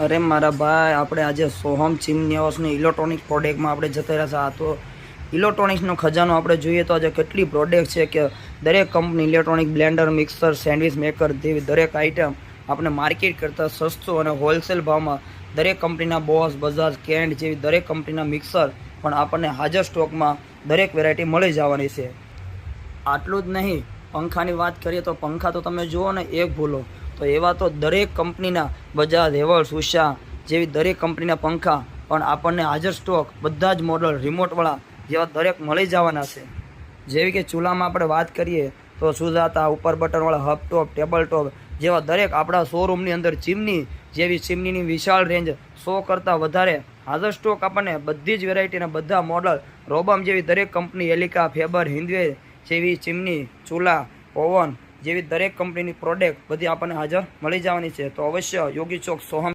અરે મારા ભાઈ, આપણે આજે સોહમ ચીમની હાઉસની ઇલેક્ટ્રોનિક પ્રોડક્ટમાં આપણે જતા રહ્યા છે. આ તો ઇલેક્ટ્રોનિક્સનો ખજાનો આપણે જોઈએ તો આજે કેટલી પ્રોડક્ટ છે કે દરેક company electronic Blender, mixer, sandwich maker જેવી દરેક આઇટમ આપણે માર્કેટ કરતાં સસ્તું અને હોલસેલ ભાવમાં દરેક કંપનીના બોસ, બજાજ, કેન્ટ જેવી દરેક કંપનીના મિક્સર પણ આપણને હાજર સ્ટોકમાં દરેક વેરાયટી મળી જવાની છે. આટલું જ નહીં, પંખાની વાત કરીએ તો પંખા તો તમે જુઓ ને એક ભૂલો તો એવા તો દરેક કંપનીના બજાજ, હેવલ્સ, ઉષા જેવી દરેક કંપનીના પંખા પણ આપણને હાજર સ્ટોક બધા જ મોડલ રિમોટવાળા જેવા દરેક મળી જવાના છે. જેવી કે ચૂલામાં આપણે વાત કરીએ તો સુજાતા, ઉપર બટનવાળા હબ ટોપ, ટેબલ ટોપ જેવા દરેક આપણા શોરૂમની અંદર ચીમની જેવી ચીમનીની વિશાળ રેન્જ 100 કરતાં વધારે હાજર સ્ટોક આપણને બધી જ વેરાયટીના બધા મોડલ, રોબમ જેવી દરેક કંપની, એલિકા, ફેબર, હિન્દવે જેવી ચીમની, ચૂલા, ઓવન જેવી દરેક કંપનીની પ્રોડક્ટ બધી આપણને હાજર મળી જવાની છે. તો અવશ્ય યોગી ચોક સોહમ